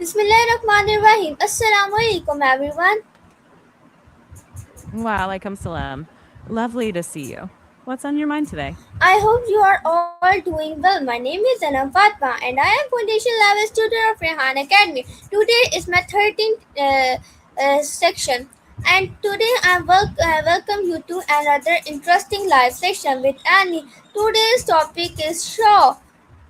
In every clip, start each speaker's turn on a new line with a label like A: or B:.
A: Bismillahirrahmanirrahim. Assalamu alaikum, everyone.
B: Wa alaikum salam. Lovely to see you. What's on your mind today?
A: I hope you are all doing well. My name is Anam Fatma and I am Foundation Level student of Rehan Academy. Today is my 13th section and today welcome you to another interesting live session with Annie. Today's topic is Shaw,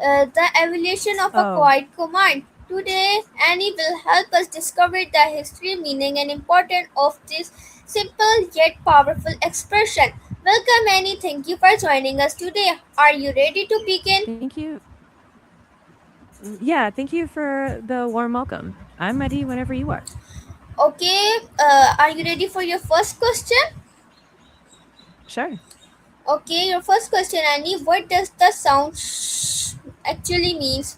A: the evolution of a
B: Oh,
A: quiet command. Today, Annie will help us discover the history, meaning, and importance of this simple yet powerful expression. Welcome, Annie. Thank you for joining us today. Are you ready to begin?
B: thank you. Yeah, thank you for the warm welcome. I'm ready whenever you are.
A: Okay, are you ready for your first question?
B: Sure.
A: Okay, your first question, Annie. What does the sound sh actually means?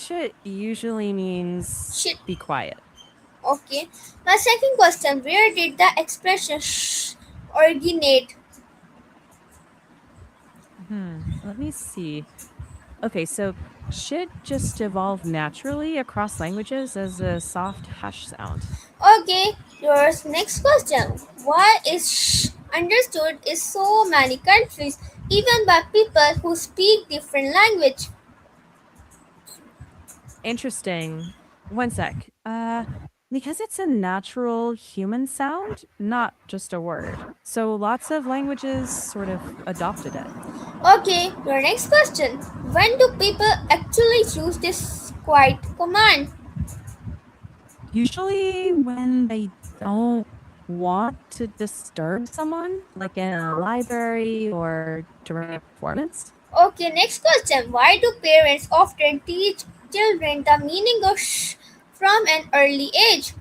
B: Shit usually means
A: Shit.
B: be quiet.
A: Okay. My second question: where did the expression sh originate?
B: Let me see. Okay, so shit just evolved naturally across languages as a soft hush sound.
A: Okay, your next question. Why is sh understood in so many countries, even by people who speak different language?
B: Interesting. One sec. Because it's a natural human sound, not just a word. So lots of languages sort of adopted it.
A: Okay, your next question. When do people actually use this quiet command?
B: Usually when they don't want to disturb someone, like in a library or during a performance.
A: Okay, next question. Why do parents often teach children the meaning of sh from an early age?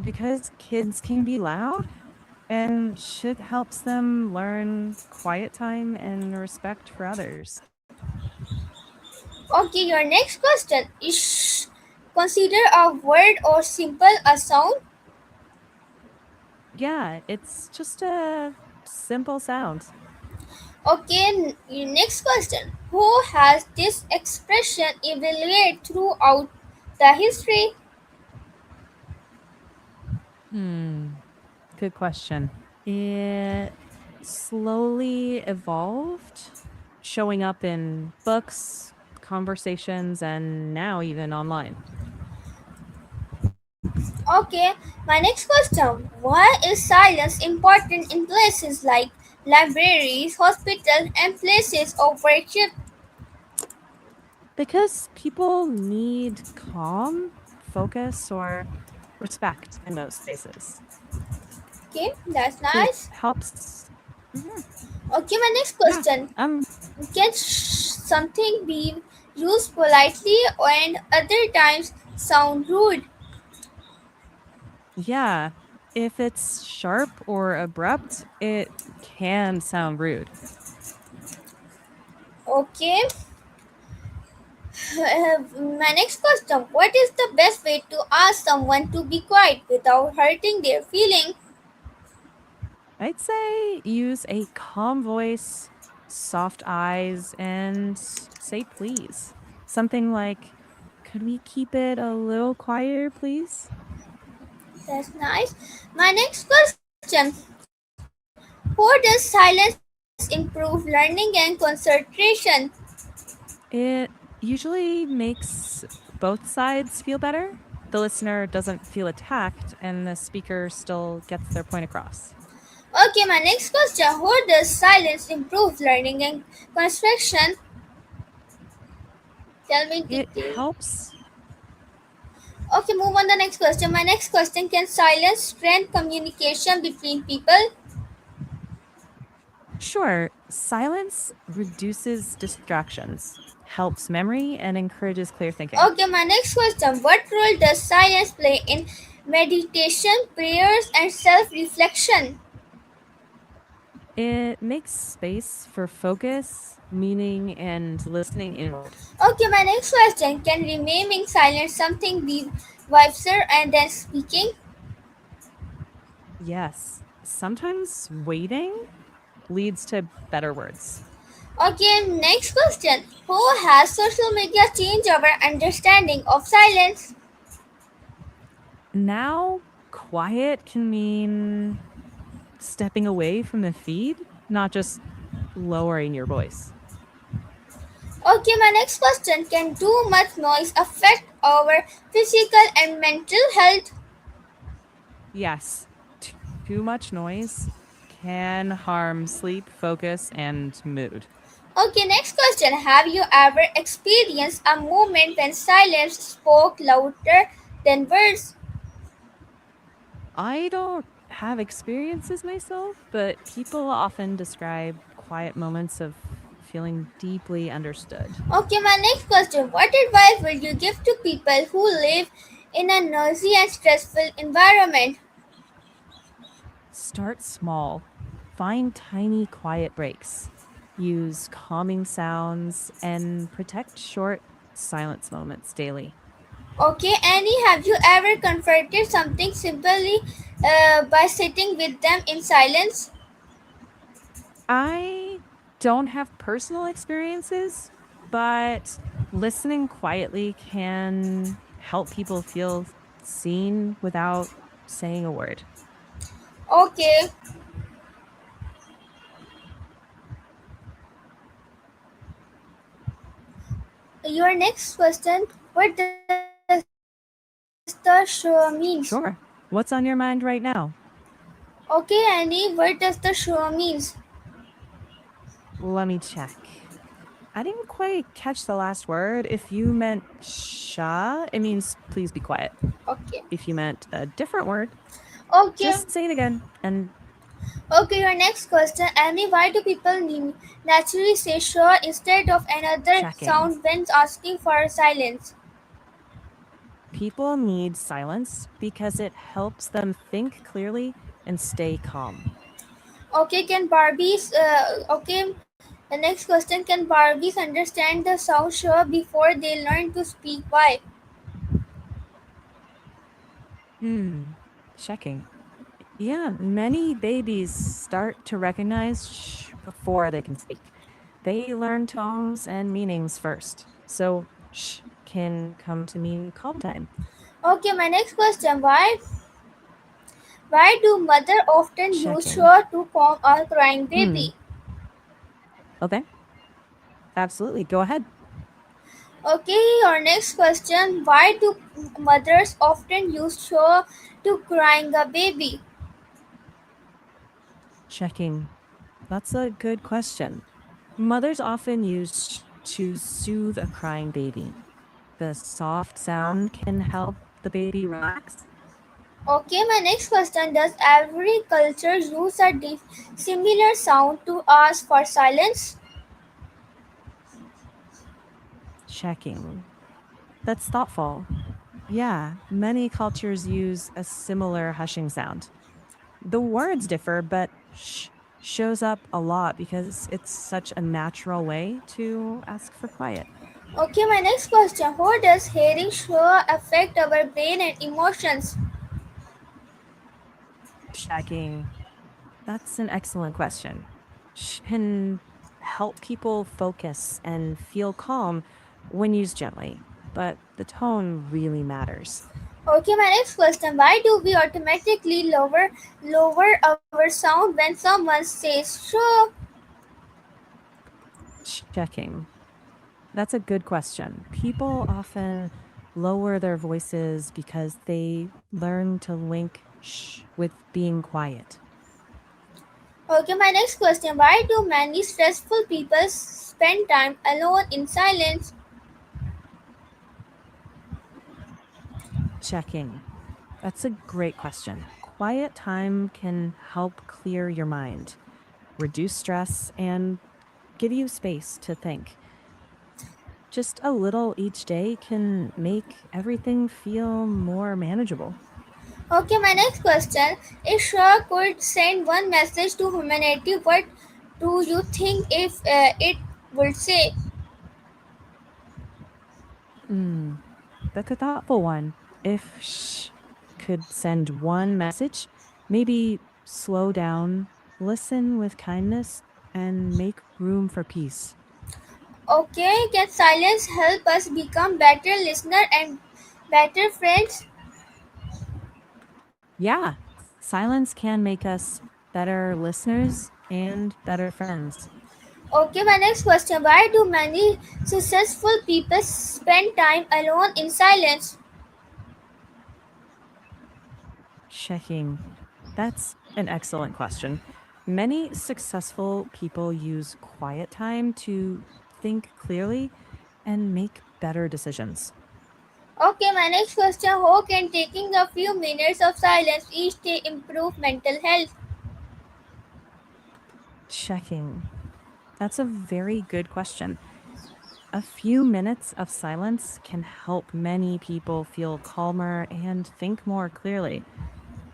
B: Because kids can be loud and shit helps them learn quiet time and respect for others.
A: Okay, your next question. Is sh considered a word or simple a sound?
B: Yeah, it's just a simple sound.
A: Okay, your next question. Who has this expression evaluated throughout the history?
B: Hmm. Good question. It slowly evolved, showing up in books, conversations, and now even online.
A: Okay, my next question. Why is silence important in places like libraries, hospitals, and places of worship?
B: Because people need calm, focus, or respect in those spaces.
A: Okay, that's
B: It
A: nice.
B: helps. Mhm.
A: Okay, my next
B: Yeah.
A: question.
B: Um.
A: Can something be used politely and other times sound rude?
B: Yeah. If it's sharp or abrupt, it can sound rude.
A: Okay, my next question. What is the best way to ask someone to be quiet without hurting their feeling?
B: I'd say use a calm voice, soft eyes, and say please. Something like, could we keep it a little quieter, please?
A: That's nice. My next question. How does silence improve learning and concentration?
B: It usually makes both sides feel better. The listener doesn't feel attacked, and the speaker still gets their point across.
A: Okay, my next question. How does silence improve learning and concentration? Tell me
B: It
A: detail.
B: helps.
A: Okay, move on the next question. My next question. Can silence strengthen communication between people?
B: Sure, silence reduces distractions, helps memory, and encourages clear thinking.
A: Okay, my next question. What role does silence play in meditation, prayers, and self reflection?
B: It makes space for focus, meaning, and listening inward.
A: Okay, my next question. Can remaining silent something be wiser and then speaking?
B: Yes, sometimes waiting leads to better words.
A: Okay, next question. Who has social media changed our understanding of silence?
B: Now, quiet can mean stepping away from the feed, not just lowering your voice.
A: Okay, my next question. Can too much noise affect our physical and mental health?
B: Yes, too much noise can harm sleep, focus, and mood.
A: Okay, next question. Have you ever experienced a moment when silence spoke louder than words?
B: I don't have experiences myself, but people often describe quiet moments of feeling deeply understood.
A: Okay, my next question. What advice will you give to people who live in a noisy and stressful environment?
B: Start small, find tiny quiet breaks, use calming sounds, and protect short silence moments daily.
A: Okay, Annie, have you ever confronted something simply by sitting with them in silence?
B: I don't have personal experiences, but listening quietly can help people feel seen without saying a word.
A: Okay, your next question. What does the show means?
B: Sure. What's on your mind right now?
A: Okay, Annie, what does the show means?
B: Let me check. I didn't quite catch the last word. If you meant sha, it means please be quiet.
A: Okay.
B: If you meant a different word,
A: Okay.
B: just say it again and
A: Okay, your next question. Annie, why do people naturally say sure instead of another
B: checking.
A: sound when asking for silence?
B: People need silence because it helps them think clearly and stay calm.
A: Okay, the next question. Can Barbies understand the sound sure before they learn to speak? Why?
B: Hmm. Checking. Yeah, many babies start to recognize before they can speak. They learn tones and meanings first. So can come to mean calm time.
A: Okay, my next question. Why do mother often use
B: Checking.
A: sure to calm a crying
B: Hmm.
A: baby?
B: Okay. Absolutely. Go ahead.
A: Okay, your next question. Why do mothers often use sure to crying a baby?
B: Checking. That's a good question. Mothers often use to soothe a crying baby. The soft sound can help the baby relax.
A: Okay, my next question. Does every culture use a similar sound to ask for silence?
B: Checking. That's thoughtful. Yeah, many cultures use a similar hushing sound. The words differ, but shows up a lot because it's such a natural way to ask for quiet.
A: Okay, my next question. How does hearing sure affect our brain and emotions?
B: Checking. That's an excellent question. Can help people focus and feel calm when used gently, but the tone really matters.
A: Okay, my next question. Why do we automatically lower our sound when someone says sure?
B: Checking. That's a good question. People often lower their voices because they learn to link with being quiet.
A: Okay, my next question. Why do many stressful people spend time alone in silence?
B: Checking. That's a great question. Quiet time can help clear your mind, reduce stress, and give you space to think. Just a little each day can make everything feel more manageable.
A: Okay, my next question. If sure could send one message to humanity, what do you think if it would say?
B: Mm, that's a thoughtful one. If could send one message, maybe slow down, listen with kindness, and make room for peace.
A: Okay, can silence help us become better listener and better friends?
B: Yeah, silence can make us better listeners and better friends.
A: Okay, my next question. Why do many successful people spend time alone in silence?
B: Checking. That's an excellent question. Many successful people use quiet time to think clearly and make better decisions.
A: Okay, my next question. How can taking a few minutes of silence each day improve mental health?
B: Checking. That's a very good question. A few minutes of silence can help many people feel calmer and think more clearly.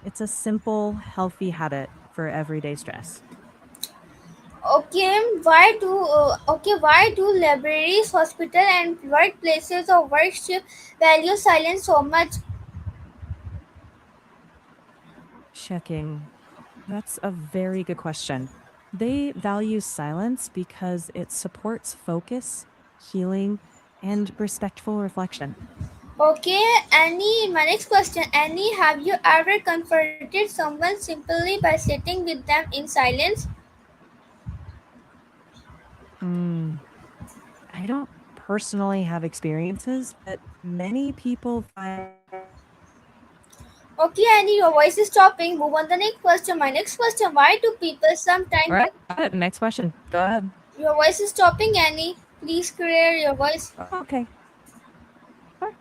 B: It's a simple, healthy habit for everyday stress.
A: Why do libraries, hospital, and workplaces or worship value silence so much?
B: Checking. That's a very good question. They value silence because it supports focus, healing, and respectful reflection.
A: Okay, Annie, my next question. Annie, have you ever comforted someone simply by sitting with them in silence?
B: Hmm. I don't personally have experiences, but many people find
A: Okay, Annie, your voice is stopping. Move on the next question. My next question. Why do people
B: All
A: sometimes
B: right, got it. Next question. Go ahead.
A: your voice is stopping, Annie? Please clear your voice.
B: Okay. Sure.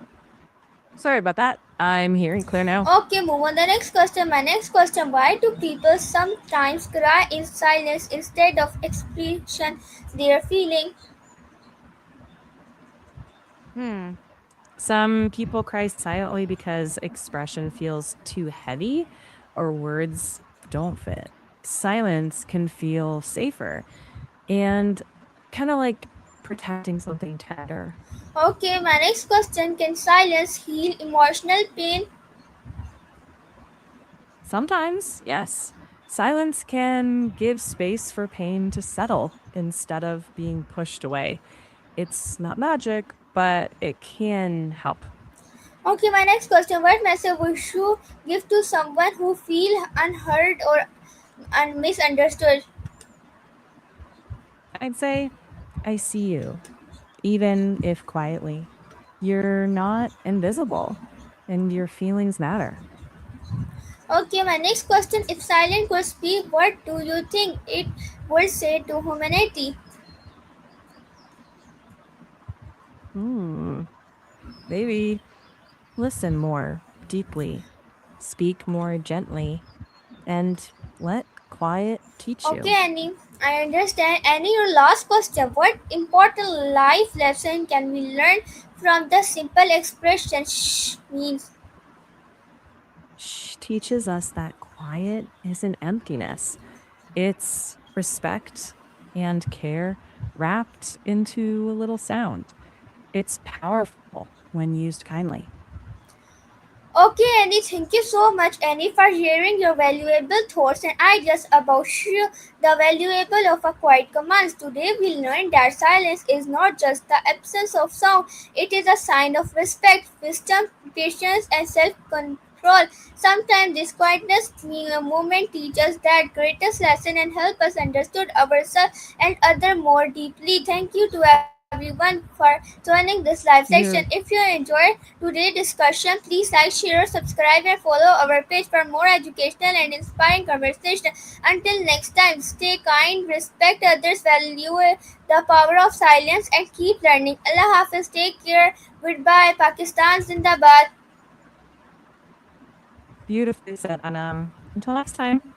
B: Sorry about that. I'm hearing clear now.
A: Okay, move on the next question. My next question. Why do people sometimes cry in silence instead of expression their feeling?
B: Hmm. Some people cry silently because expression feels too heavy or words don't fit. Silence can feel safer and kind of like protecting something tender.
A: Okay, my next question. Can silence heal emotional pain?
B: Sometimes, yes, silence can give space for pain to settle instead of being pushed away. It's not magic, but it can help.
A: Okay, my next question. What message would you give to someone who feel unheard or misunderstood?
B: I'd say, I see you, even if quietly. You're not invisible, and your feelings matter.
A: Okay, my next question. If silence could speak, what do you think it would say to humanity?
B: Hmm, maybe listen more deeply, speak more gently, and let quiet teach
A: Okay,
B: you.
A: Annie, I understand. Annie, your last question. What important life lesson can we learn from the simple expression shh means?
B: Shh teaches us that quiet isn't emptiness, it's respect and care wrapped into a little sound. It's powerful when used kindly.
A: Okay, Annie, thank you so much, Annie, for sharing your valuable thoughts and ideas about the valuable of a quiet commands. Today, we learned that silence is not just the absence of sound; it is a sign of respect, wisdom, patience, and self-control. Sometimes this quietness moment teaches that greatest lesson and help us understood ourselves and other more deeply. Thank you to everyone for joining this live session. If you
B: You're
A: enjoyed today's discussion, please like, share, subscribe, and follow our page for more educational and inspiring conversation. Until next time, stay kind, respect others, value the power of silence, and keep learning. Allah Hafiz, take care. Goodbye, Pakistan Zindabad.
B: beautifully said, and until next time.